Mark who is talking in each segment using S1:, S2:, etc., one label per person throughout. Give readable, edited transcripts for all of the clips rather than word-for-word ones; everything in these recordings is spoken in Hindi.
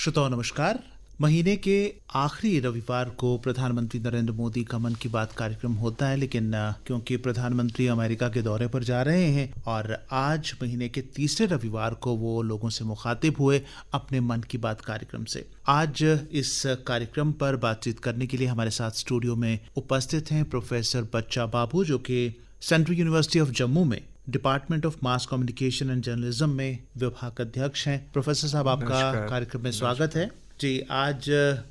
S1: श्रोताओं नमस्कार। महीने के आखिरी रविवार को प्रधानमंत्री नरेंद्र मोदी का मन की बात कार्यक्रम होता है, लेकिन क्योंकि प्रधानमंत्री अमेरिका के दौरे पर जा रहे हैं और आज महीने के तीसरे रविवार को वो लोगों से मुखातिब हुए अपने मन की बात कार्यक्रम से। आज इस कार्यक्रम पर बातचीत करने के लिए हमारे साथ स्टूडियो में उपस्थित हैं प्रोफेसर बच्चा बाबू, जो कि सेंट्रल यूनिवर्सिटी ऑफ जम्मू में department of mass communication and journalism में विभाग अध्यक्ष हैं। प्रोफेसर साहब, आपका कार्यक्रम में स्वागत है जी। आज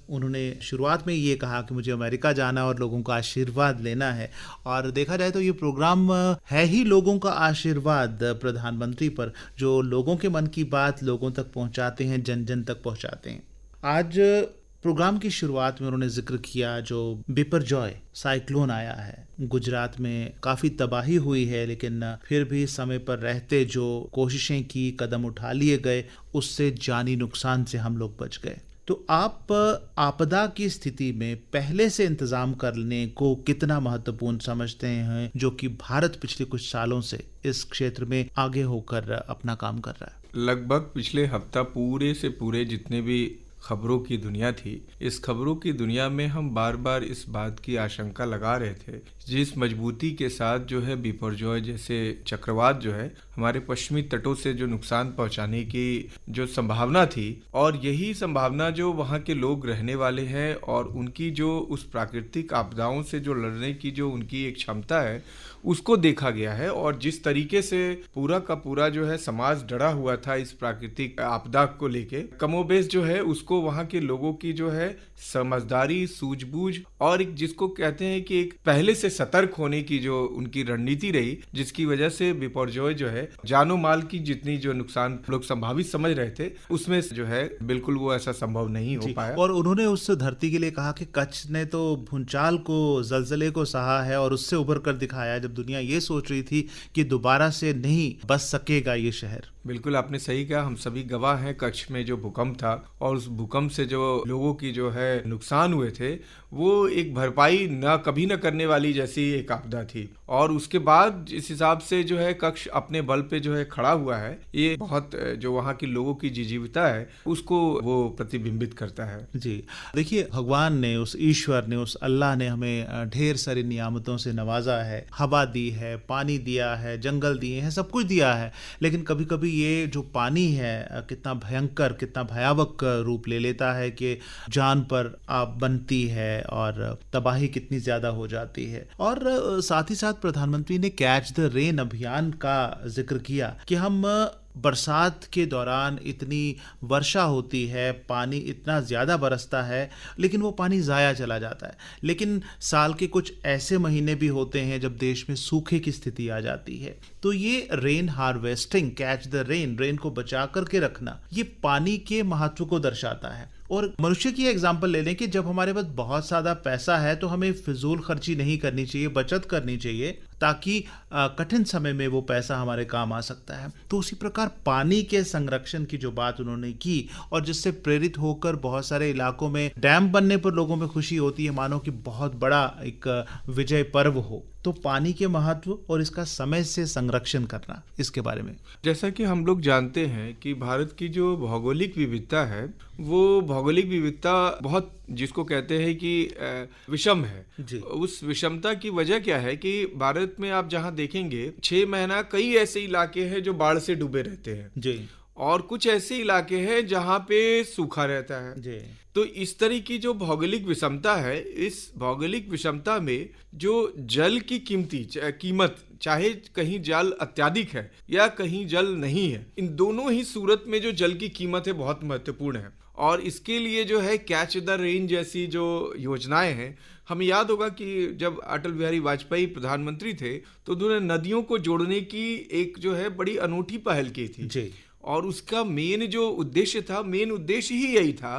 S1: उन्होंने शुरुआत में ये कहा कि मुझे अमेरिका जाना और लोगों का आशीर्वाद लेना है, और देखा जाए तो ये प्रोग्राम है ही लोगों का आशीर्वाद प्रधानमंत्री पर, जो लोगों के मन की बात लोगों तक पहुंचाते हैं, जन जन तक पहुंचाते हैं। आज प्रोग्राम की शुरुआत में उन्होंने जिक्र किया जो बिपरजॉय साइक्लोन आया है, गुजरात में काफ़ी तबाही हुई है, लेकिन फिर भी समय पर रहते जो कोशिशें की, कदम उठा लिए गए, उससे जानी नुकसान से हम लोग बच गए। तो आप आपदा की स्थिति में पहले से इंतजाम करने को कितना महत्वपूर्ण समझते हैं, जो कि भारत पिछले कुछ सालों से इस क्षेत्र में आगे होकर अपना काम कर रहा है?
S2: लगभग पिछले हफ्ता पूरे से पूरे जितने भी खबरों की दुनिया थी, इस खबरों की दुनिया में हम बार बार इस बात की आशंका लगा रहे थे, जिस मजबूती के साथ जो है बिपरजॉय जैसे चक्रवात जो है हमारे पश्चिमी तटों से जो नुकसान पहुंचाने की जो संभावना थी, और यही संभावना जो वहां के लोग रहने वाले हैं और उनकी जो उस प्राकृतिक आपदाओं से जो लड़ने की जो उनकी एक क्षमता है, उसको देखा गया है। और जिस तरीके से पूरा का पूरा जो है समाज डरा हुआ था इस प्राकृतिक आपदा को लेके, कमोबेश जो है उसको वहां के लोगों की जो है समझदारी, सूझबूझ और एक जिसको कहते हैं कि एक पहले से सतर्क होने की जो उनकी रणनीति रही, जिसकी वजह से बिपरजॉय जो है जानो माल की जितनी जो नुकसान लोग संभावित समझ रहे थे, उसमें जो है बिल्कुल वो ऐसा संभव नहीं हो पाया।
S1: और उन्होंने उस धरती के लिए कहा कि कच्छ ने तो भूचाल को, जलजले को सहा है और उससे उभर कर दिखाया, जब दुनिया ये सोच रही थी कि दोबारा से नहीं बच सकेगा ये शहर।
S2: बिल्कुल आपने सही कहा, हम सभी गवाह हैं कच्छ में जो भूकंप था, और उस भूकंप से जो लोगों की जो है नुकसान हुए थे, वो एक भरपाई कभी न करने वाली जैसी एक आपदा थी। और उसके बाद जिस हिसाब से जो है कच्छ अपने बल पे जो है खड़ा हुआ है, ये बहुत जो वहाँ के लोगों की जीवटता है उसको वो प्रतिबिंबित करता है।
S1: जी देखिए, भगवान ने, उस ईश्वर ने, उस अल्लाह ने हमें ढेर सारी नियामतों से नवाजा है, हवा दी है, पानी दिया है, जंगल दिए हैं, सब कुछ दिया है, लेकिन कभी कभी ये जो पानी है कितना भयंकर, कितना भयावह रूप ले लेता है कि जान पर आप बनती है और तबाही कितनी ज्यादा हो जाती है। और साथ ही साथ प्रधानमंत्री ने कैच द रेन अभियान का जिक्र किया कि हम बरसात के दौरान इतनी वर्षा होती है, पानी इतना ज़्यादा बरसता है, लेकिन वो पानी ज़ाया चला जाता है। लेकिन साल के कुछ ऐसे महीने भी होते हैं जब देश में सूखे की स्थिति आ जाती है। तो ये rain harvesting, catch the rain, rain को बचा करके रखना, ये पानी के महत्व को दर्शाता है। और मनुष्य की एग्जाम्पल ले लें कि जब हमारे पास बहुत ज़्यादा पैसा है तो हमें फिजूल खर्ची नहीं करनी चाहिए, बचत करनी चाहिए, ताकि कठिन समय में वो पैसा हमारे काम आ सकता है। तो उसी प्रकार पानी के संरक्षण की जो बात उन्होंने की, और जिससे प्रेरित होकर बहुत सारे इलाकों में डैम बनने पर लोगों में खुशी होती है, मानो कि बहुत बड़ा एक विजय पर्व हो। तो पानी के महत्व और इसका समय से संरक्षण करना, इसके बारे में
S2: जैसा कि हम लोग जानते हैं कि भारत की जो भौगोलिक विविधता है, वो भौगोलिक विविधता बहुत जिसको कहते हैं कि विषम है जी। उस विषमता की वजह क्या है कि भारत में आप जहां देखेंगे 6 महीना कई ऐसे इलाके हैं जो बाढ़ से डूबे रहते हैं
S1: जी,
S2: और कुछ ऐसे इलाके हैं जहां पे सूखा रहता है जी। तो इस तरह की जो भौगोलिक विषमता है, इस भौगोलिक विषमता में जो जल की कीमत, चाहे कहीं जल अत्यधिक है या कहीं जल नहीं है, इन दोनों ही सूरत में जो जल की कीमत है बहुत महत्वपूर्ण है। और इसके लिए जो है कैच द रेन जैसी जो योजनाएं हैं, हमें याद होगा कि जब अटल बिहारी वाजपेयी प्रधानमंत्री थे तो उन्होंने नदियों को जोड़ने की एक जो है बड़ी अनूठी पहल की थी जी। और उसका मेन जो उद्देश्य था, मेन उद्देश्य ही यही था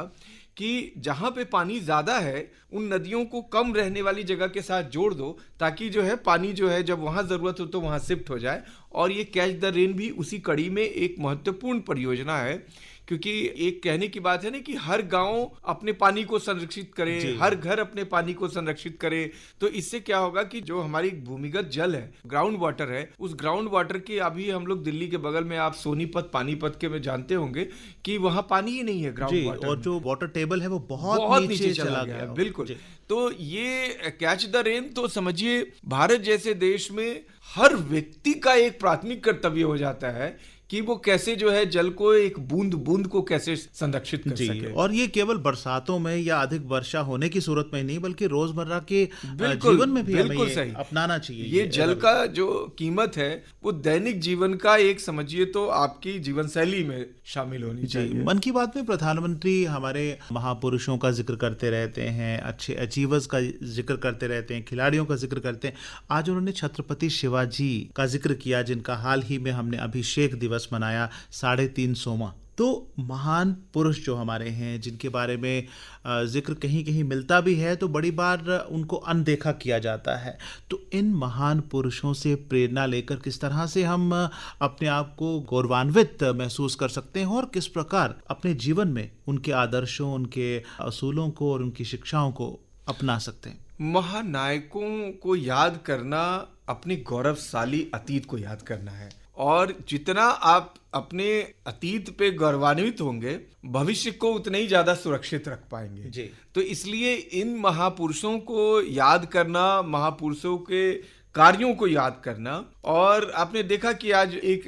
S2: कि जहां पे पानी ज्यादा है उन नदियों को कम रहने वाली जगह के साथ जोड़ दो, ताकि जो है पानी जो है जब वहां जरूरत हो तो वहां शिफ्ट हो जाए। और ये कैच द रेन भी उसी कड़ी में एक महत्वपूर्ण परियोजना है क्योंकि एक कहने की बात है ना कि हर गांव अपने पानी को संरक्षित करे, हर घर अपने पानी को संरक्षित करे। तो इससे क्या होगा कि जो हमारी भूमिगत जल है, ग्राउंड वाटर है, उस ग्राउंड वाटर के अभी हम लोग दिल्ली के बगल में आप सोनीपत पानीपत के में जानते होंगे कि वहां पानी ही नहीं है ग्राउंड वाटर,
S1: और जो वाटर टेबल है वो बहुत नीचे चला गया है।
S2: बिल्कुल। तो ये कैच द रेन तो समझिए भारत जैसे देश में हर व्यक्ति का एक प्राथमिक कर्तव्य हो जाता है कि वो कैसे जो है जल को एक बूंद बूंद को कैसे संरक्षित कर सके।
S1: और ये केवल बरसातों में या अधिक वर्षा होने की सूरत में नहीं, बल्कि रोजमर्रा के जीवन में भी हमें ये अपनाना चाहिए।
S2: ये जल का जो कीमत है वो दैनिक जीवन का एक समझिए तो आपकी जीवन शैली में शामिल होनी चाहिए।
S1: मन की बात में प्रधानमंत्री हमारे महापुरुषों का जिक्र करते रहते हैं, अच्छे अचीवर्स का जिक्र करते रहते हैं, खिलाड़ियों का जिक्र करते हैं। आज उन्होंने छत्रपति शिवाजी का जिक्र किया, जिनका हाल ही में हमने अभिषेक दिवस मनाया 350वां। तो महान पुरुष जो हमारे हैं, जिनके बारे में जिक्र कहीं कहीं मिलता भी है तो बड़ी बार उनको अनदेखा किया जाता है। तो इन महान पुरुषों से प्रेरणा लेकर किस तरह से हम अपने आप को गौरवान्वित महसूस कर सकते हैं और किस प्रकार अपने जीवन में उनके आदर्शों, उनके असूलों को और उनकी शिक्षाओं को अपना सकते हैं।
S2: महानायकों को याद करना अपने गौरवशाली अतीत को याद करना है, और जितना आप अपने अतीत पे गौरवान्वित होंगे भविष्य को उतना ही ज्यादा सुरक्षित रख पाएंगे
S1: जी।
S2: तो इसलिए इन महापुरुषों को याद करना, महापुरुषों के कार्यों को याद करना। और आपने देखा कि आज एक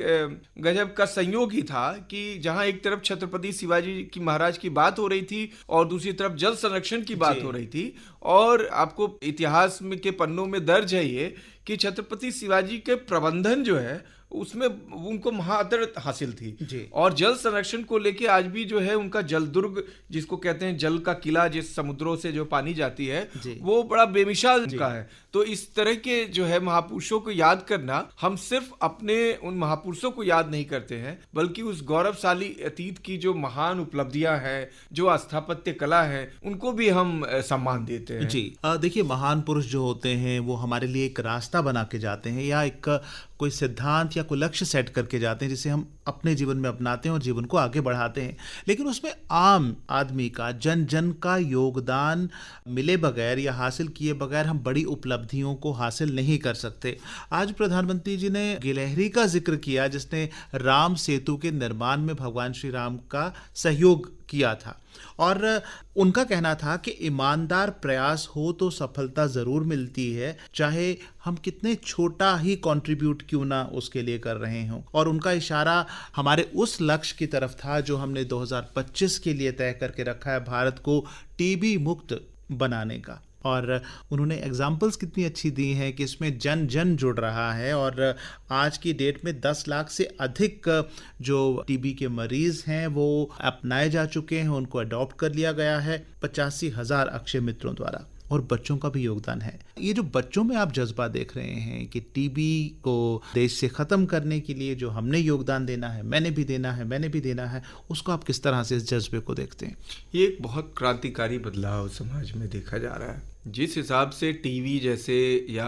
S2: गजब का संयोग ही था कि जहां एक तरफ छत्रपति शिवाजी की महाराज की बात हो रही थी और दूसरी तरफ जल संरक्षण की बात हो रही थी, और आपको इतिहास में के पन्नों में दर्ज है ये कि छत्रपति शिवाजी के प्रबंधन जो है उसमें उनको महारत हासिल थी। और जल संरक्षण को लेके आज भी जो है उनका जल दुर्ग, जिसको कहते हैं जल का किला, जिस समुद्रों से जो पानी जाती है वो बड़ा बेमिसाल का है। तो इस तरह के जो है महापुरुषों को याद करना, हम सिर्फ अपने उन महापुरुषों को याद नहीं करते हैं बल्कि उस गौरवशाली अतीत की जो महान उपलब्धियां हैं, जो स्थापत्य कला है, उनको भी हम सम्मान देते हैं।
S1: जी देखिए, महान पुरुष जो होते हैं वो हमारे लिए एक रास्ता बना के जाते हैं या एक कोई सिद्धांत या कोई लक्ष्य सेट करके जाते हैं जिसे हम अपने जीवन में अपनाते हैं और जीवन को आगे बढ़ाते हैं। लेकिन उसमें आम आदमी का, जन जन का योगदान मिले बगैर या हासिल किए बगैर हम बड़ी उपलब्धियों को हासिल नहीं कर सकते। आज प्रधानमंत्री जी ने गिलहरी का जिक्र किया, जिसने राम सेतु के निर्माण में भगवान श्री राम का सहयोग किया था, और उनका कहना था कि ईमानदार प्रयास हो तो सफलता जरूर मिलती है, चाहे हम कितने छोटा ही कंट्रीब्यूट क्यों ना उसके लिए कर रहे हों। और उनका इशारा हमारे उस लक्ष्य की तरफ था जो हमने 2025 के लिए तय करके रखा है, भारत को टीबी मुक्त बनाने का। और उन्होंने एग्जाम्पल्स कितनी अच्छी दी हैं कि इसमें जन जन जुड़ रहा है, और आज की डेट में 10 लाख से अधिक जो टीबी के मरीज हैं वो अपनाए जा चुके हैं, उनको अडॉप्ट कर लिया गया है 85,000 अक्षय मित्रों द्वारा, और बच्चों का भी योगदान है। ये जो बच्चों में आप जज्बा देख रहे हैं कि टीबी को देश से खत्म करने के लिए जो हमने योगदान देना है, मैंने भी देना है, उसको आप किस तरह से इस जज्बे को देखते हैं?
S2: ये एक बहुत क्रांतिकारी बदलाव समाज में देखा जा रहा है। जिस हिसाब से टीबी जैसे या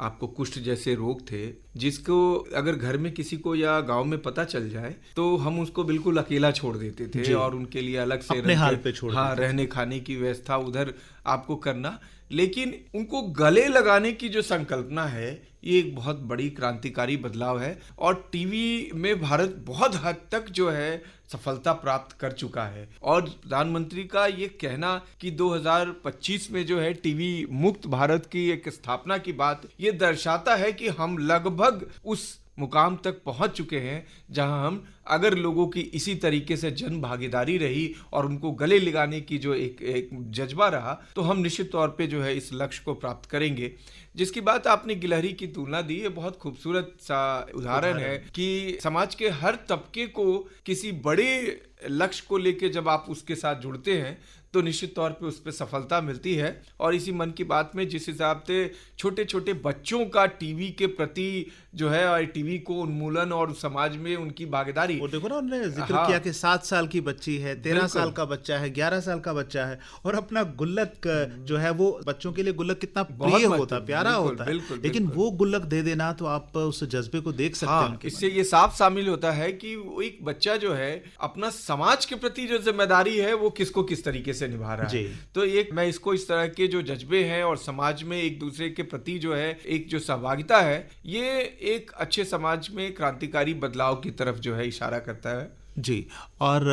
S2: आपको कुष्ठ जैसे रोग थे, जिसको अगर घर में किसी को या गांव में पता चल जाए तो हम उसको बिल्कुल अकेला छोड़ देते थे और उनके लिए अलग से
S1: अपने हाल पे छोड़ देते थे।
S2: रहने खाने की व्यवस्था उधर आपको करना। लेकिन उनको गले लगाने की जो संकल्पना है, ये एक बहुत बड़ी क्रांतिकारी बदलाव है, और टीवी में भारत बहुत हद तक जो है सफलता प्राप्त कर चुका है। और प्रधानमंत्री का ये कहना कि 2025 में जो है टीवी मुक्त भारत की एक स्थापना की बात, ये दर्शाता है कि हम लगभग उस मुकाम तक पहुंच चुके हैं जहां हम, अगर लोगों की इसी तरीके से जन भागीदारी रही और उनको गले लगाने की जो एक जज्बा रहा, तो हम निश्चित तौर पे जो है इस लक्ष्य को प्राप्त करेंगे। जिसकी बात आपने गिलहरी की तुलना दी, ये बहुत खूबसूरत सा उदाहरण है कि समाज के हर तबके को किसी बड़े लक्ष्य को लेके जब आप उसके साथ जुड़ते हैं तो निश्चित तौर पे उस पर सफलता मिलती है। और इसी मन की बात में जिस हिसाब से छोटे छोटे बच्चों का टीवी के प्रति जो है, और टीवी को उन्मूलन और समाज में उनकी भागीदारी,
S1: वो देखो ना, उन्होंने जिक्र किया कि 7 साल की बच्ची है, 13 साल का बच्चा है, 11 साल का बच्चा है, और अपना गुल्लक जो है वो, बच्चों के लिए गुल्लक कितना प्रिय होता, प्यारा होता है, लेकिन वो गुल्लक दे देना, तो आप उस जज्बे को देख सकते हैं।
S2: इससे ये साफ शामिल होता है कि वो एक बच्चा जो है अपना समाज के प्रति जो जिम्मेदारी है वो किसको किस तरीके से निभा रहा है। तो एक मैं इसको इस तरह के जो जज्बे हैं और समाज में एक दूसरे के प्रति जो है एक जो सहभागिता है, ये एक अच्छे समाज में क्रांतिकारी बदलाव की तरफ जो है इशारा करता है।
S1: जी, और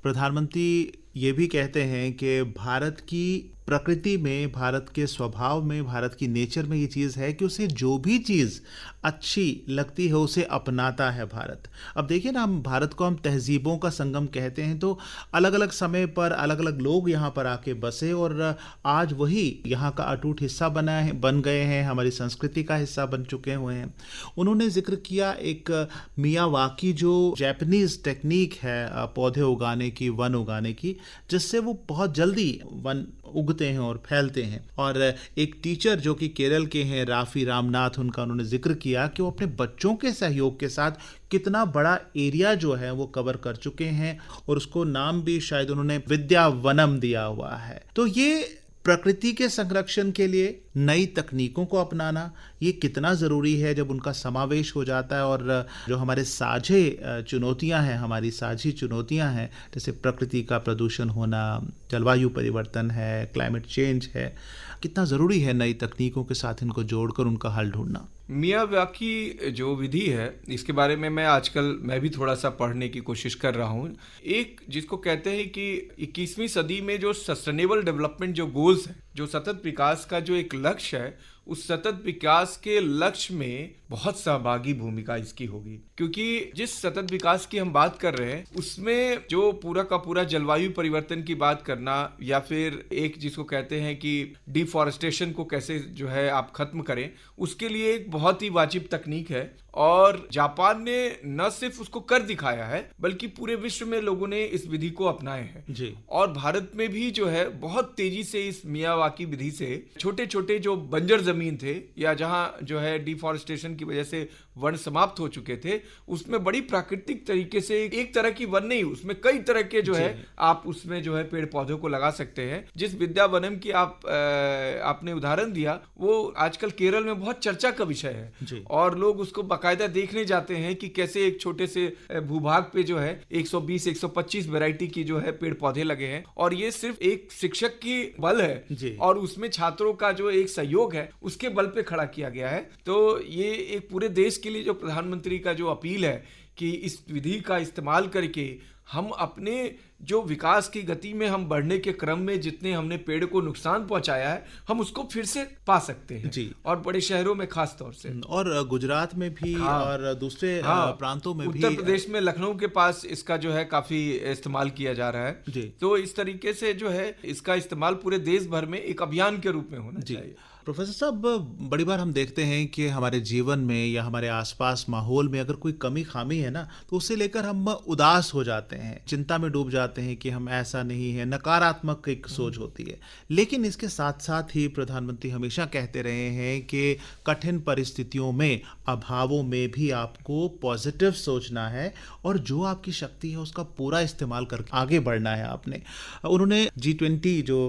S1: प्रधानमंत्री ये भी कहते हैं कि भारत की प्रकृति में, भारत के स्वभाव में, भारत की नेचर में ये चीज़ है कि उसे जो भी चीज़ अच्छी लगती है उसे अपनाता है भारत। अब देखिए ना, हम भारत को हम तहजीबों का संगम कहते हैं, तो अलग अलग समय पर अलग अलग लोग यहाँ पर आके बसे और आज वही यहाँ का अटूट हिस्सा बन गए हैं, हमारी संस्कृति का हिस्सा बन चुके हुए हैं। उन्होंने जिक्र किया एक मियावाकी जो जापानीज टेक्निक है पौधे उगाने की, वन उगाने की, जिससे वो बहुत जल्दी वन उगते हैं और फैलते हैं। और एक टीचर जो कि केरल के हैं, राफी रामनाथ, उन्होंने जिक्र किया कि वो अपने बच्चों के सहयोग के साथ कितना बड़ा एरिया जो है वो कवर कर चुके हैं, और उसको नाम भी शायद उन्होंने विद्या वनम दिया हुआ है। तो ये प्रकृति के संरक्षण के लिए नई तकनीकों को अपनाना ये कितना ज़रूरी है जब उनका समावेश हो जाता है। और जो हमारे साझे चुनौतियां हैं, हमारी साझी चुनौतियां हैं, जैसे प्रकृति का प्रदूषण होना, जलवायु परिवर्तन है, क्लाइमेट चेंज है, कितना ज़रूरी है नई तकनीकों के साथ इनको जोड़कर उनका हल ढूंढना।
S2: मियावाकी जो विधि है, इसके बारे में मैं भी थोड़ा सा पढ़ने की कोशिश कर रहा हूँ। एक जिसको कहते हैं कि 21वीं सदी में जो सस्टेनेबल डेवलपमेंट जो गोल्स है, जो सतत विकास का जो एक लक्ष्य है, उस सतत विकास के लक्ष्य में बहुत सहभागी भूमिका इसकी होगी, क्योंकि जिस सतत विकास की हम बात कर रहे हैं उसमें जो पूरा का पूरा जलवायु परिवर्तन की बात करना, या फिर एक जिसको कहते हैं कि डिफॉरेस्टेशन को कैसे जो है आप खत्म करें, उसके लिए एक बहुत ही वाजिब तकनीक है। और जापान ने न सिर्फ उसको कर दिखाया है, बल्कि पूरे विश्व में लोगों ने इस विधि को अपनाए हैं
S1: जी।
S2: और भारत में भी जो है बहुत तेजी से इस मियावाकी विधि से छोटे छोटे जो बंजर जमीन थे, या जहां जो है डिफॉरेस्टेशन की वजह से वन समाप्त हो चुके थे, उसमें बड़ी प्राकृतिक तरीके से एक तरह की वन नहीं, उसमें कई तरह के जो है आप उसमें जो है पेड़ पौधों को लगा सकते हैं। जिस विद्या वनम की आपने उदाहरण दिया, वो आजकल केरल में बहुत चर्चा का विषय है और लोग उसको बाकायदा देखने जाते हैं कि कैसे एक छोटे से भूभाग पे जो है 120-125 वैरायटी की जो है पेड़ पौधे लगे हैं। और ये सिर्फ एक शिक्षक की बल है और उसमें छात्रों का जो एक सहयोग है उसके बल पे खड़ा किया गया है। तो ये एक पूरे देश के लिए जो प्रधानमंत्री का जो अपील है कि इस विधि का इस्तेमाल करके हम अपने जो विकास की गति में हम बढ़ने के क्रम में जितने हमने पेड़ को नुकसान पहुंचाया है, हम उसको फिर से पा सकते हैं जी। और बड़े शहरों में खास तौर से,
S1: और गुजरात में भी और दूसरे प्रांतों में भी,
S2: उत्तर प्रदेश में लखनऊ के पास इसका जो है काफी इस्तेमाल किया जा रहा है जी। तो इस तरीके से जो है इसका इस्तेमाल पूरे देश भर में एक अभियान के रूप में होना चाहिए।
S1: प्रोफेसर साहब, बड़ी बार हम देखते हैं कि हमारे जीवन में या हमारे आसपास माहौल में अगर कोई कमी खामी है ना, तो उसे लेकर हम उदास हो जाते हैं, चिंता में डूब जाते हैं कि हम ऐसा नहीं है, नकारात्मक एक सोच होती है। लेकिन इसके साथ साथ ही प्रधानमंत्री हमेशा कहते रहे हैं कि कठिन परिस्थितियों में, अभावों में भी आपको पॉजिटिव सोचना है और जो आपकी शक्ति है उसका पूरा इस्तेमाल करके आगे बढ़ना है आपने। उन्होंने G20 जो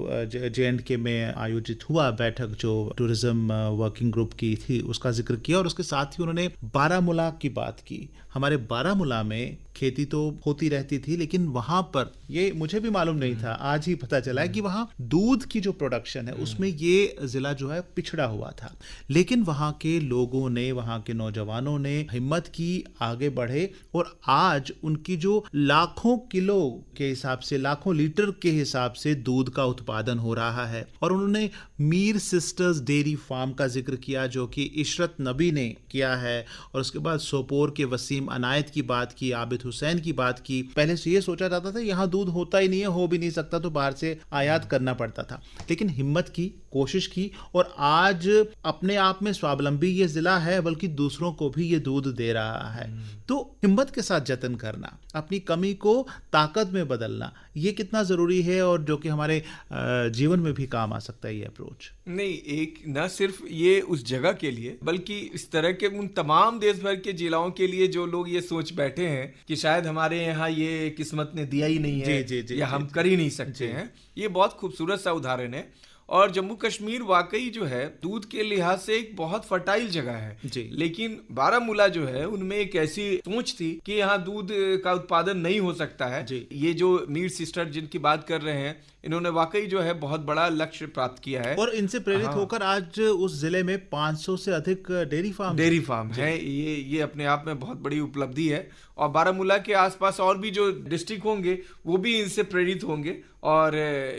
S1: J&K में आयोजित हुआ बैठक जो टूरिज्म वर्किंग ग्रुप की थी, उसका जिक्र किया और उसके साथ ही उन्होंने बारामूला की बात की। हमारे बारामूला में खेती तो होती रहती थी, लेकिन वहां पर, ये मुझे भी मालूम नहीं था, आज ही पता चला है कि वहां दूध की जो प्रोडक्शन है उसमें ये जिला जो है पिछड़ा हुआ था। लेकिन वहां के लोगों ने, वहां के नौजवानों ने हिम्मत की, आगे बढ़े और आज उनकी जो लाखों किलो के हिसाब से, लाखों लीटर के हिसाब से दूध का उत्पादन हो रहा है। और उन्होंने मीर सिस्टर्स डेयरी फार्म का जिक्र किया जो कि इशरत नबी ने किया है, और उसके बाद सोपोर के वसीम अनायत की बात की, आबिद हुसैन की बात की। पहले से ये सोचा जाता था यहाँ दूध होता ही नहीं है, हो भी नहीं सकता, तो बाहर से आयात करना पड़ता था। लेकिन हिम्मत की, कोशिश की और आज अपने आप में स्वावलंबी ये जिला है, बल्कि दूसरों को भी ये दूध दे रहा है। तो हिम्मत के साथ जतन करना, अपनी कमी को ताकत में बदलना, ये कितना जरूरी है और जो कि हमारे जीवन में भी काम आ सकता है ये अप्रोच।
S2: नहीं, एक न सिर्फ ये उस जगह के लिए, बल्कि इस तरह के उन तमाम देश भर के जिलाओं के लिए जो लोग ये सोच बैठे हैं कि शायद हमारे यहाँ ये किस्मत ने दिया ही नहीं है, या हम कर ही नहीं सकते हैं। ये बहुत खूबसूरत सा उदाहरण है। और जम्मू कश्मीर वाकई जो है दूध के लिहाज से एक बहुत फर्टाइल जगह है, लेकिन बारामूला जो है उनमें एक ऐसी सोच थी कि यहाँ दूध का उत्पादन नहीं हो सकता है। ये जो मीर सिस्टर जिनकी बात कर रहे हैं, इन्होंने वाकई जो है बहुत बड़ा लक्ष्य प्राप्त किया है,
S1: और इनसे प्रेरित होकर आज उस जिले में 500 से अधिक डेयरी फार्म
S2: है। ये अपने आप में बहुत बड़ी उपलब्धि है। और बारामूला के आसपास और भी जो डिस्ट्रिक्ट होंगे वो भी इनसे प्रेरित होंगे। और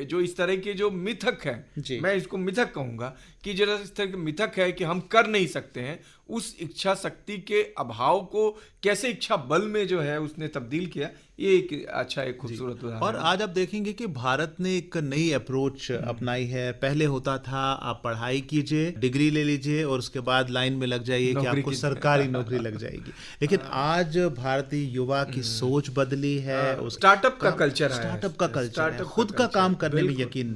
S2: जो इस तरह के जो मिथक है, मैं इसको मिथक कहूंगा कि जो इस तरह के मिथक है कि हम कर नहीं सकते हैं, उस इच्छा शक्ति के अभाव को कैसे इच्छा बल में जो है उसने तब्दील किया, ये एक खूबसूरत उदाहरण।
S1: और आज आप देखेंगे कि भारत ने एक नई अप्रोच अपनाई है। पहले होता था आप पढ़ाई कीजिए, डिग्री ले लीजिए और उसके बाद लाइन में लग जाइए कि आपको सरकारी नौकरी लग जाएगी। लेकिन आज भारतीय युवा की सोच बदली है,
S2: स्टार्टअप का कल्चर
S1: है, खुद का काम करने में यकीन।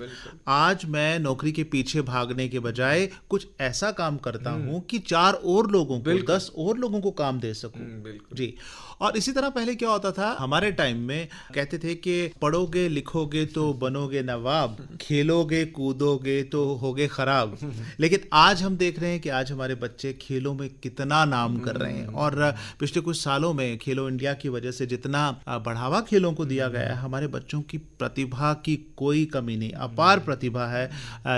S1: आज मैं नौकरी के पीछे भागने के बजाय कुछ ऐसा काम करता हूं कि 4 और लोगों को, 10 और लोगों को काम दे सकूं। जी। और इसी तरह पहले क्या होता था, हमारे टाइम में कहते थे कि पढ़ोगे लिखोगे तो बनोगे नवाब, खेलोगे कूदोगे तो होगे खराब। लेकिन आज हम देख रहे हैं कि आज हमारे बच्चे खेलों में कितना नाम कर रहे हैं। और पिछले कुछ सालों में खेलो इंडिया की वजह से जितना बढ़ावा खेलों को दिया गया है, हमारे बच्चों की प्रतिभा की कोई कमी नहीं, अपार प्रतिभा है,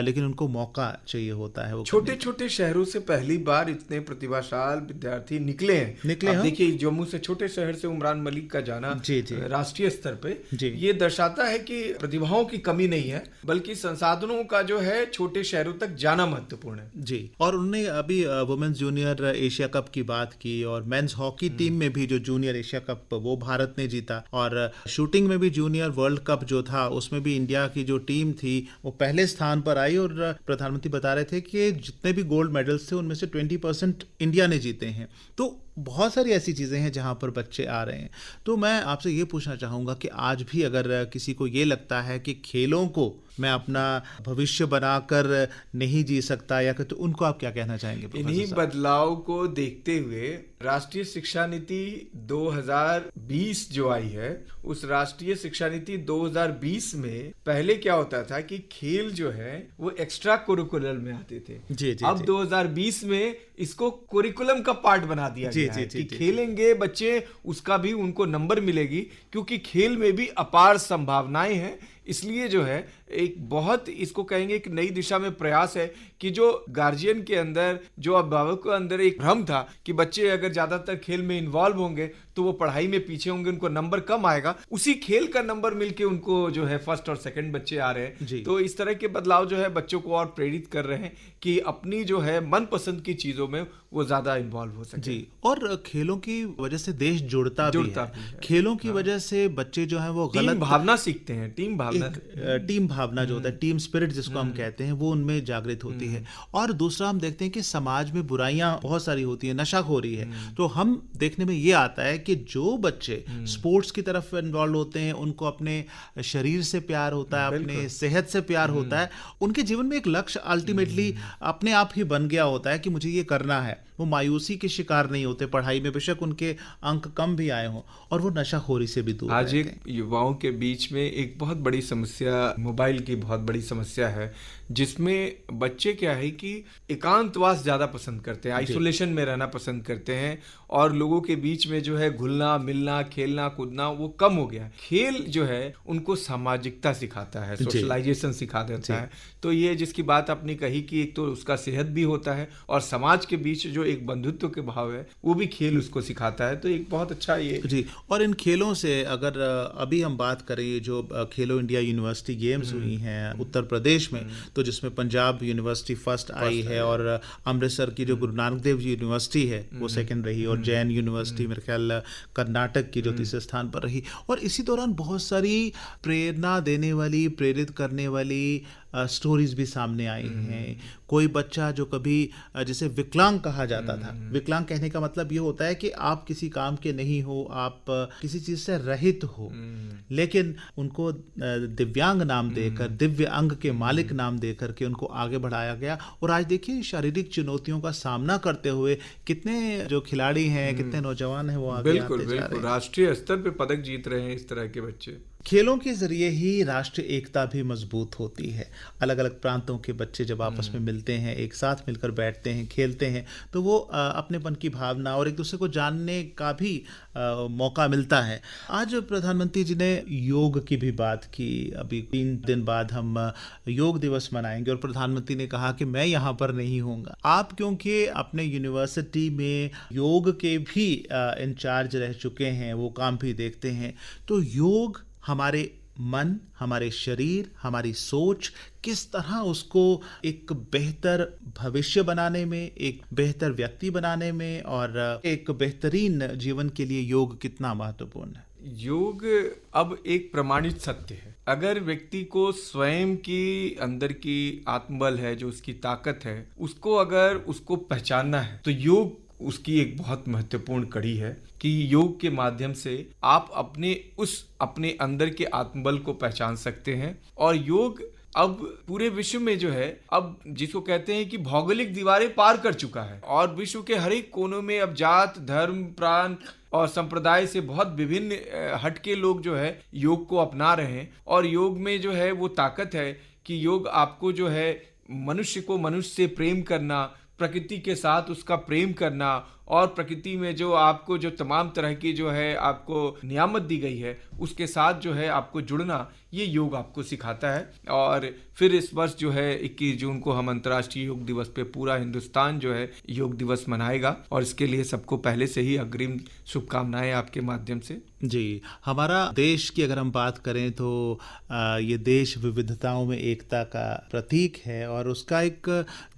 S1: लेकिन उनको मौका चाहिए होता है।
S2: छोटे छोटे शहरों से पहली बार इतने प्रतिभाशाली विद्यार्थी निकले हैं। देखिए जम्मू से, छोटे शहर से उमरान मलिक का जाना राष्ट्रीय स्तर पे, ये दर्शाता है कि प्रतिभाओं की कमी नहीं है, बल्कि संसाधनों का जो है छोटे शहरों तक जाना महत्वपूर्ण है।
S1: जी। और उन्होंने अभी वुमेन्स जूनियर एशिया कप की बात की, और मेंस हॉकी टीम में भी जो जूनियर एशिया कप वो भारत ने जीता, और शूटिंग में भी जूनियर वर्ल्ड कप जो था उसमें भी इंडिया की जो टीम थी वो पहले स्थान पर आई। और प्रधानमंत्री बता रहे थे कि जितने भी गोल्ड मेडल्स थे उनमें से 20% इंडिया ने जीते हैं। तो बहुत सारी ऐसी चीज़ें हैं जहां पर बच्चे आ रहे हैं। तो मैं आपसे ये पूछना चाहूँगा कि आज भी अगर किसी को ये लगता है कि खेलों को मैं अपना भविष्य बनाकर नहीं जी सकता, या तो उनको आप क्या कहना चाहेंगे?
S2: इन्हीं बदलाव को देखते हुए राष्ट्रीय शिक्षा नीति 2020 जो आई है, उस राष्ट्रीय शिक्षा नीति 2020 में पहले क्या होता था कि खेल जो है वो एक्स्ट्रा करिकुलर में आते थे। अब 2020 में इसको करिकुलम का पार्ट बना दिया गया है कि खेलेंगे बच्चे, उसका भी उनको नंबर मिलेगी, क्योंकि खेल में भी अपार संभावनाएं हैं। इसलिए जो है एक बहुत, इसको कहेंगे एक नई दिशा में प्रयास है कि जो गार्जियन के अंदर, जो अभिभावक के अंदर एक भ्रम था कि बच्चे अगर ज्यादातर खेल में इन्वॉल्व होंगे तो वो पढ़ाई में पीछे होंगे, उनको नंबर कम आएगा, उसी खेल का नंबर मिलके उनको जो है फर्स्ट और सेकंड बच्चे आ रहे हैं। तो इस तरह के बदलाव जो है बच्चों को और प्रेरित कर रहे हैं कि अपनी जो है मनपसंद की चीजों में वो ज्यादा इन्वॉल्व हो सके।
S1: जी। और खेलों की वजह से देश जुड़ता भी है। खेलों की वजह से बच्चे जो है वो गलत
S2: भावना सीखते हैं, टीम
S1: भावना जो होता है, टीम स्पिरिट जिसको हम कहते हैं, वो उनमें जागृत होती है। और दूसरा हम देखते हैं कि समाज में बुराइयां बहुत सारी होती हैं, नशाखोरी है। तो हम देखने में ये आता है कि जो बच्चे स्पोर्ट्स की तरफ इन्वॉल्व होते हैं, उनको अपने शरीर से प्यार होता है, अपने सेहत से प्यार होता है, उनके जीवन में एक लक्ष्य अल्टीमेटली अपने आप ही बन गया होता है कि मुझे ये करना है। वो मायूसी के शिकार नहीं होते पढ़ाई में, बेशक उनके अंक कम भी आए हों, और वो नशाखोरी से भी दूर।
S2: आज एक युवाओं के बीच में एक बहुत बड़ी समस्या, मोबाइल की बहुत बड़ी समस्या है, जिसमें बच्चे क्या है कि एकांतवास ज्यादा पसंद करते हैं, आइसोलेशन में रहना पसंद करते हैं, और लोगों के बीच में जो है घुलना मिलना, खेलना कूदना वो कम हो गया है। खेल जो है उनको सामाजिकता सिखाता है, सोशलाइजेशन सिखा देता है। तो ये जिसकी बात आपने कही कि एक तो उसका सेहत भी होता है, और समाज के बीच जो एक बंधुत्व के भाव है वो भी खेल उसको सिखाता है। तो एक बहुत अच्छा ये
S1: जी। और इन खेलों से अगर अभी हम बात करें, जो खेलो इंडिया यूनिवर्सिटी गेम्स हुई हैं उत्तर प्रदेश में, तो जिसमें पंजाब यूनिवर्सिटी फर्स्ट आई है, और अमृतसर की जो गुरु नानक देव यूनिवर्सिटी है वो सेकंड रही, और जैन यूनिवर्सिटी मेरे ख्याल कर्नाटक की जो तीसरे स्थान पर रही। और इसी दौरान बहुत सारी प्रेरणा देने वाली, प्रेरित करने वाली स्टोरीज भी सामने आई हैं। कोई बच्चा जो कभी जिसे विकलांग कहा जाता था, विकलांग कहने का मतलब ये होता है कि आप किसी काम के नहीं हो, आप किसी चीज से रहित हो, लेकिन उनको दिव्यांग नाम देकर, दिव्य अंग के मालिक नाम देकर के उनको आगे बढ़ाया गया। और आज देखिए शारीरिक चुनौतियों का सामना करते हुए कितने जो खिलाड़ी हैं, कितने नौजवान हैं वो आगे आते जा रहे हैं।
S2: बिल्कुल राष्ट्रीय स्तर पे पदक जीत रहे हैं इस तरह के बच्चे।
S1: खेलों के जरिए ही राष्ट्रीय एकता भी मजबूत होती है। अलग अलग प्रांतों के बच्चे जब आपस में मिलते हैं, एक साथ मिलकर बैठते हैं, खेलते हैं, तो वो अपनेपन की भावना और एक दूसरे को जानने का भी मौका मिलता है। आज प्रधानमंत्री जी ने योग की भी बात की। अभी 3 दिन बाद हम योग दिवस मनाएंगे और प्रधानमंत्री ने कहा कि मैं यहाँ पर नहीं होऊंगा। आप क्योंकि अपने यूनिवर्सिटी में योग के भी इंचार्ज रह चुके हैं, वो काम भी देखते हैं, तो योग हमारे मन, हमारे शरीर, हमारी सोच, किस तरह उसको एक बेहतर भविष्य बनाने में, एक बेहतर व्यक्ति बनाने में और एक बेहतरीन जीवन के लिए योग कितना महत्वपूर्ण है।
S2: योग अब एक प्रमाणित सत्य है। अगर व्यक्ति को स्वयं की अंदर की आत्मबल है, जो उसकी ताकत है, उसको अगर उसको पहचानना है तो योग उसकी एक बहुत महत्वपूर्ण कड़ी है कि योग के माध्यम से आप अपने अंदर के आत्मबल को पहचान सकते हैं। और योग अब पूरे विश्व में जो है, अब जिसको कहते हैं कि भौगोलिक दीवारें पार कर चुका है और विश्व के हर एक कोनों में अब जात, धर्म, प्रांत और संप्रदाय से बहुत विभिन्न हटके लोग जो है योग को अपना रहे हैं। और योग में जो है वो ताकत है कि योग आपको जो है मनुष्य को मनुष्य से प्रेम करना, प्रकृति के साथ उसका प्रेम करना और प्रकृति में जो आपको जो तमाम तरह की जो है आपको नियामत दी गई है उसके साथ जो है आपको जुड़ना, ये योग आपको सिखाता है। और फिर इस वर्ष जो है 21 जून को हम अंतर्राष्ट्रीय योग दिवस पे पूरा हिंदुस्तान जो है योग दिवस मनाएगा और इसके लिए सबको पहले से ही अग्रिम शुभकामनाएं आपके माध्यम से।
S1: जी, हमारा देश की अगर हम बात करें तो ये देश विविधताओं में एकता का प्रतीक है और उसका एक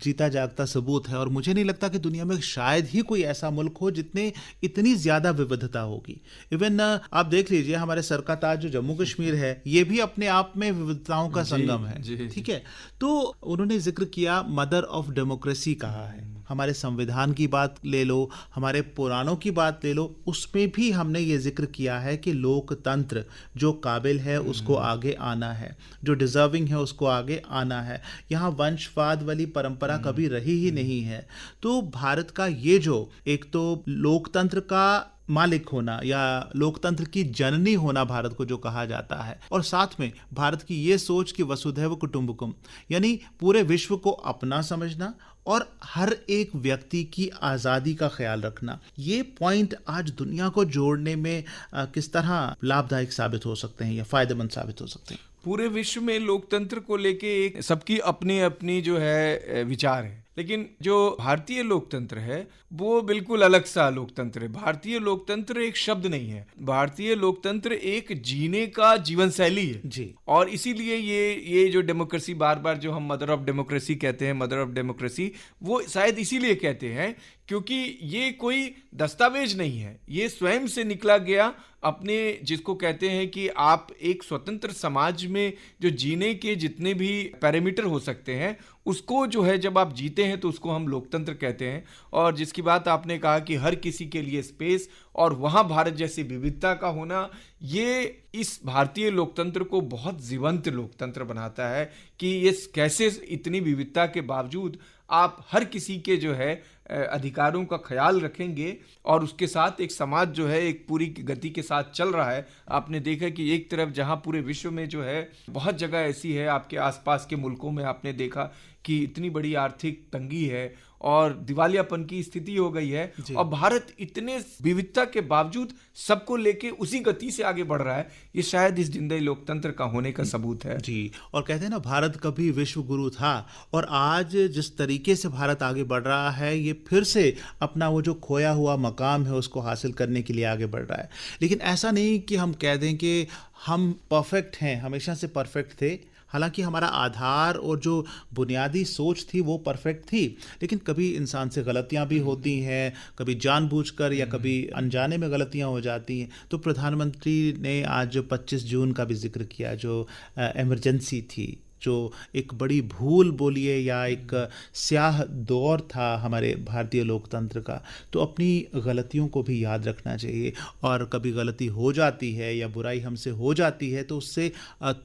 S1: जीता जागता सबूत है। और मुझे नहीं लगता कि दुनिया में शायद ही कोई ऐसा मुल्क हो जितने इतनी ज्यादा विविधता होगी। इवन आप देख लीजिए, हमारे सर का ताज जो जम्मू कश्मीर है, ये भी अपने आप में विविधताओं का संगम है। ठीक है, तो उन्होंने जिक्र किया मदर ऑफ डेमोक्रेसी कहा है। हमारे संविधान की बात ले लो, हमारे पुराणों की बात ले लो, उसमें भी हमने ये जिक्र किया है कि लोकतंत्र जो काबिल है उसको आगे आना है, जो डिजर्विंग है उसको आगे आना है। यहाँ वंशवाद वाली परंपरा कभी रही ही नहीं है। तो भारत का ये जो एक तो लोकतंत्र का मालिक होना या लोकतंत्र की जननी होना भारत को जो कहा जाता है, और साथ में भारत की ये सोच कि वसुधैव कुटुंबकम, यानी पूरे विश्व को अपना समझना और हर एक व्यक्ति की आज़ादी का ख्याल रखना, ये पॉइंट आज दुनिया को जोड़ने में किस तरह लाभदायक साबित हो सकते हैं या फायदेमंद साबित हो सकते हैं।
S2: पूरे विश्व में लोकतंत्र को लेके एक सबकी अपनी अपनी जो है विचार है, लेकिन जो भारतीय लोकतंत्र है वो बिल्कुल अलग सा लोकतंत्र है। भारतीय लोकतंत्र एक शब्द नहीं है, भारतीय लोकतंत्र एक जीने का जीवन शैली है
S1: जी।
S2: और इसीलिए ये जो डेमोक्रेसी बार बार जो हम मदर ऑफ डेमोक्रेसी कहते हैं, मदर ऑफ डेमोक्रेसी, वो शायद इसीलिए कहते हैं क्योंकि ये कोई दस्तावेज नहीं है, ये स्वयं से निकला गया अपने, जिसको कहते हैं कि आप एक स्वतंत्र समाज में जो जीने के जितने भी पैरामीटर हो सकते हैं उसको जो है जब आप जीते हैं तो उसको हम लोकतंत्र कहते हैं। और जिसकी बात आपने कहा कि हर किसी के लिए स्पेस और वहाँ भारत जैसी विविधता का होना, ये इस भारतीय लोकतंत्र को बहुत जीवंत लोकतंत्र बनाता है कि ये कैसे इतनी विविधता के बावजूद आप हर किसी के जो है अधिकारों का ख्याल रखेंगे और उसके साथ एक समाज जो है एक पूरी गति के साथ चल रहा है। आपने देखा कि एक तरफ जहां पूरे विश्व में जो है बहुत जगह ऐसी है, आपके आसपास के मुल्कों में आपने देखा कि इतनी बड़ी आर्थिक तंगी है और दिवालियापन की स्थिति हो गई है और भारत इतने विविधता के बावजूद सबको लेके उसी गति से आगे बढ़ रहा है। ये शायद इस जिंदगी लोकतंत्र का होने का सबूत है
S1: जी। और कहते हैं ना, भारत कभी विश्व गुरु था और आज जिस तरीके से भारत आगे बढ़ रहा है, ये फिर से अपना वो जो खोया हुआ मकाम है उसको हासिल करने के लिए आगे बढ़ रहा है। लेकिन ऐसा नहीं कि हम कह दें कि हम परफेक्ट हैं, हमेशा से परफेक्ट थे। हालांकि हमारा आधार और जो बुनियादी सोच थी वो परफेक्ट थी, लेकिन कभी इंसान से गलतियां भी होती हैं, कभी जानबूझकर या कभी अनजाने में गलतियां हो जाती हैं। तो प्रधानमंत्री ने आज 25 जून का भी जिक्र किया, जो इमरजेंसी थी, जो एक बड़ी भूल बोलिए या एक स्याह दौर था हमारे भारतीय लोकतंत्र का, तो अपनी गलतियों को भी याद रखना चाहिए। और कभी गलती हो जाती है या बुराई हमसे हो जाती है तो उससे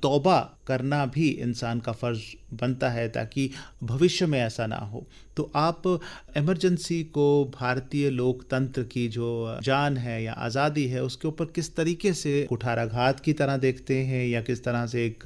S1: तौबा करना भी इंसान का फ़र्ज़ बनता है, ताकि भविष्य में ऐसा ना हो। तो आप इमरजेंसी को भारतीय लोकतंत्र की जो जान है या आज़ादी है उसके ऊपर किस तरीके से कुठाराघात की तरह देखते हैं या किस तरह से एक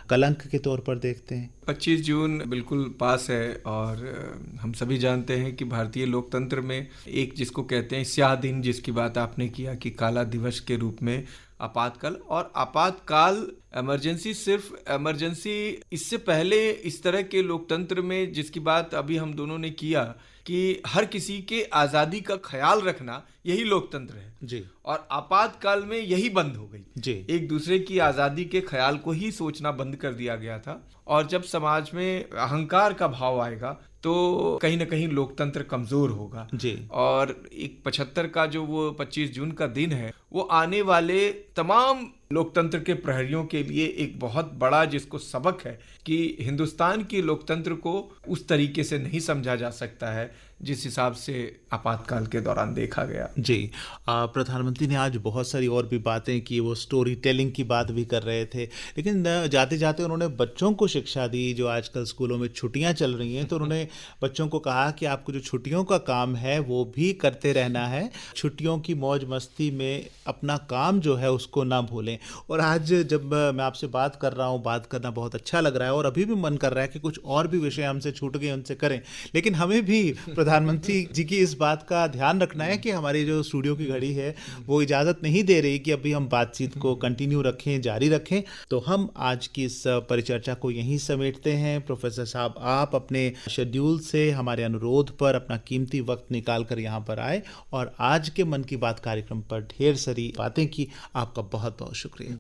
S1: कलंक के तौर पर देखते हैं?
S2: 25 जून बिल्कुल पास है और हम सभी जानते हैं कि भारतीय लोकतंत्र में एक जिसको कहते हैं स्याह दिन, जिसकी बात आपने किया कि काला दिवस के रूप में आपातकाल। और आपातकाल इमरजेंसी सिर्फ इमरजेंसी, इससे पहले इस तरह के लोकतंत्र में जिसकी बात अभी हम दोनों ने किया कि हर किसी के आज़ादी का ख्याल रखना, यही लोकतंत्र है
S1: जी।
S2: और आपातकाल में यही बंद हो गई
S1: जी।
S2: एक दूसरे की आज़ादी के ख्याल को ही सोचना बंद कर दिया गया था। और जब समाज में अहंकार का भाव आएगा तो कहीं ना कहीं लोकतंत्र कमज़ोर होगा
S1: जी।
S2: और एक 75 का जो वो 25 जून का दिन है वो आने वाले तमाम लोकतंत्र के प्रहरियों के लिए एक बहुत बड़ा जिसको सबक है कि हिंदुस्तान की लोकतंत्र को उस तरीके से नहीं समझा जा सकता है जिस हिसाब से आपातकाल के दौरान देखा गया।
S1: जी। प्रधानमंत्री ने आज बहुत सारी और भी बातें की, वो स्टोरी टेलिंग की बात भी कर रहे थे, लेकिन जाते जाते उन्होंने बच्चों को शिक्षा दी। जो आजकल स्कूलों में छुट्टियां चल रही हैं तो उन्होंने बच्चों को कहा कि आपको जो छुट्टियों का काम है वो भी करते रहना है, छुट्टियों की मौज मस्ती में अपना काम जो है उसको ना भूलें। और आज जब मैं आपसे बात कर रहा हूँ, बात करना बहुत अच्छा लग रहा है और अभी भी मन कर रहा है कि कुछ और भी विषय हमसे छूट गए उनसे करें, लेकिन हमें भी प्रधानमंत्री जी की इस बात का ध्यान रखना है कि हमारी जो स्टूडियो की घड़ी है वो इजाज़त नहीं दे रही कि अभी हम बातचीत को कंटिन्यू रखें, जारी रखें। तो हम आज की इस परिचर्चा को यहीं समेटते हैं। प्रोफेसर साहब, आप अपने शेड्यूल से हमारे अनुरोध पर अपना कीमती वक्त निकाल कर यहाँ पर आए और आज के मन की बात कार्यक्रम पर ढेर सारी बातें की। आपका बहुत बहुत शुक्रिया।